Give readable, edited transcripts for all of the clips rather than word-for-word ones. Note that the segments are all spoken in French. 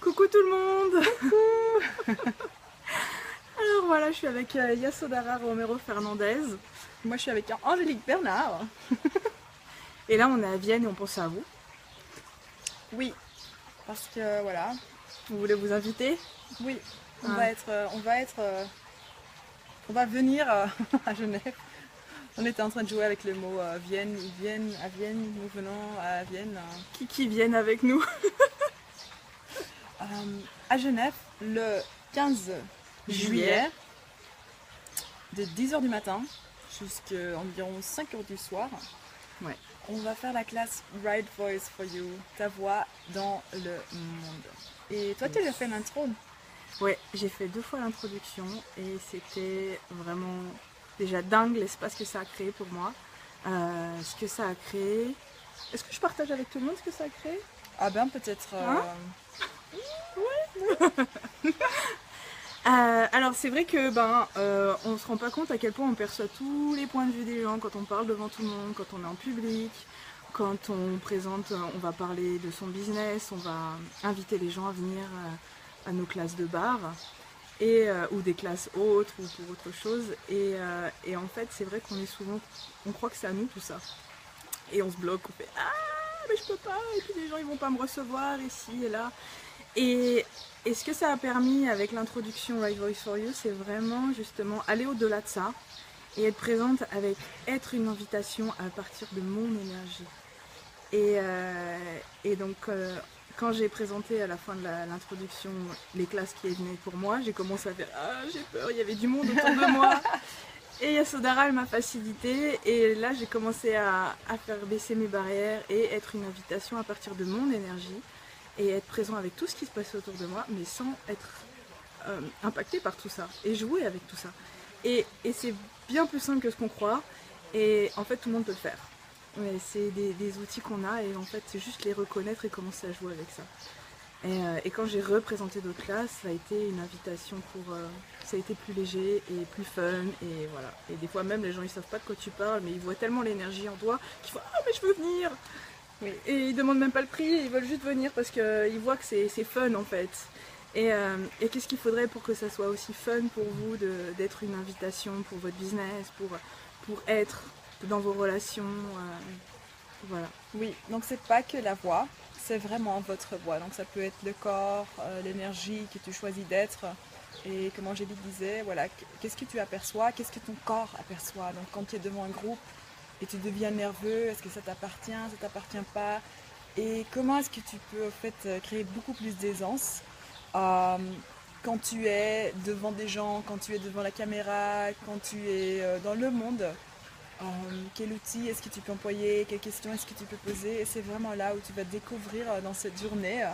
Coucou tout le monde. Coucou. Alors voilà, je suis avec Yasodhara Romero Fernandez. Moi je suis avec Angélique Bernard. Et là on est à Vienne et on pense à vous. Oui, parce que voilà, On voulait vous inviter. oui, on Ah. va venir à Genève. On était en train de jouer avec le mot Vienne, ils viennent à Vienne, nous venons à Vienne. Qui viennent avec nous. À Genève le 15 juillet de 10h du matin jusqu'à environ 5h du soir. Ouais. On va faire la classe Right Voice for You, ta voix dans le monde. Et toi tu as déjà fait l'intro? Ouais, j'ai fait 2 fois l'introduction et c'était vraiment déjà dingue l'espace que ça a créé pour moi. Ce que ça a créé. Est-ce que je partage avec tout le monde ce que ça a créé? Ah ben peut-être... Alors c'est vrai que on se rend pas compte à quel point on perçoit tous les points de vue des gens quand on parle devant tout le monde, quand on est en public, quand on présente, on va parler de son business, on va inviter les gens à venir à nos classes de bar ou des classes autres ou pour autre chose. Et en fait c'est vrai qu'on est souvent, on croit que c'est à nous tout ça. Et on se bloque, on fait ah mais je peux pas, et puis les gens ils vont pas me recevoir ici et là. Et ce que ça a permis avec l'introduction Right Voice for You, c'est vraiment justement aller au-delà de ça et être présente avec être une invitation à partir de mon énergie. Et donc quand j'ai présenté à la fin de l'introduction les classes qui venaient pour moi, j'ai commencé à faire ah j'ai peur, il y avait du monde autour de moi. Et Yasodhara elle m'a facilité et là j'ai commencé à faire baisser mes barrières et être une invitation à partir de mon énergie. Et être présent avec tout ce qui se passait autour de moi, mais sans être impacté par tout ça, et jouer avec tout ça. Et c'est bien plus simple que ce qu'on croit, et en fait tout le monde peut le faire. Mais c'est des outils qu'on a, et en fait c'est juste les reconnaître et commencer à jouer avec ça. Et quand j'ai représenté d'autres classes, ça a été une invitation pour... ça a été plus léger et plus fun, et voilà. Et des fois même les gens ils savent pas de quoi tu parles, mais ils voient tellement l'énergie en toi qu'ils font « Ah mais je veux venir !» Oui. Et ils demandent même pas le prix, ils veulent juste venir parce qu'ils voient que c'est fun en fait. Et qu'est-ce qu'il faudrait pour que ça soit aussi fun pour vous d'être une invitation pour votre business, pour être dans vos relations, voilà. Oui, donc c'est pas que la voix, c'est vraiment votre voix. Donc ça peut être le corps, l'énergie que tu choisis d'être. Et comme Angélique disait, voilà, qu'est-ce que tu aperçois, qu'est-ce que ton corps aperçoit. Donc quand tu es devant un groupe, et tu deviens nerveux, est-ce que ça t'appartient, ça t'appartient pas, et comment est-ce que tu peux en fait créer beaucoup plus d'aisance quand tu es devant des gens, quand tu es devant la caméra, quand tu es dans le monde, quel outil est-ce que tu peux employer, quelles questions est-ce que tu peux poser, et c'est vraiment là où tu vas découvrir dans cette journée.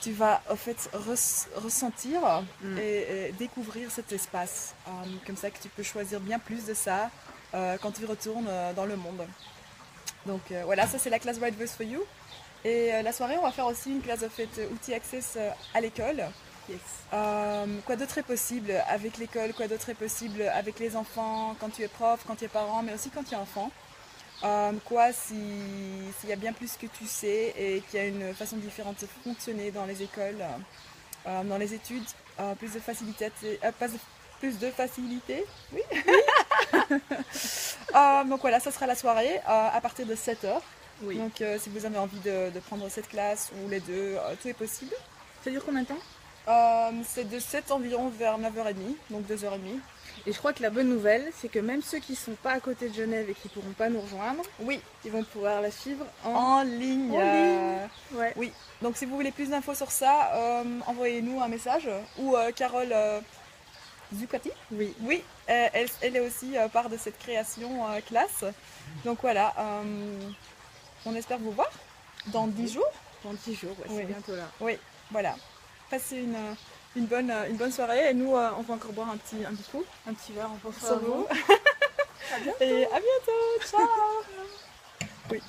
Tu vas en fait ressentir et découvrir cet espace, comme ça que tu peux choisir bien plus de ça quand tu retournes dans le monde. Donc voilà, ça c'est la classe Right Voice for You. Et la soirée, on va faire aussi une classe en fait outils access à l'école. Yes. Quoi d'autre est possible avec l'école, quoi d'autre est possible avec les enfants, quand tu es prof, quand tu es parent, mais aussi quand tu es enfant. S'il y a bien plus que tu sais et qu'il y a une façon différente de fonctionner dans les écoles, dans les études, plus de facilité, oui. Donc voilà, ça sera la soirée à partir de 7h. Oui. Donc si vous avez envie de prendre cette classe ou les deux, tout est possible. Ça dure combien de temps? C'est de 7 environ vers 9h30, donc 2h30. Et je crois que la bonne nouvelle, c'est que même ceux qui sont pas à côté de Genève et qui pourront pas nous rejoindre, oui, ils vont pouvoir la suivre en ligne. Ouais. Oui, donc si vous voulez plus d'infos sur ça, envoyez-nous un message ou Carole Zucati. Oui. Oui, elle est aussi part de cette création classe. Donc voilà, on espère vous voir dans 10 jours. Dans 10 jours, ouais, Oui. c'est bientôt là. Oui, voilà. Passez une bonne soirée et nous on va encore boire un petit coup. Un petit verre en pensant Sur à vous. vous. Et à bientôt, ciao. Oui.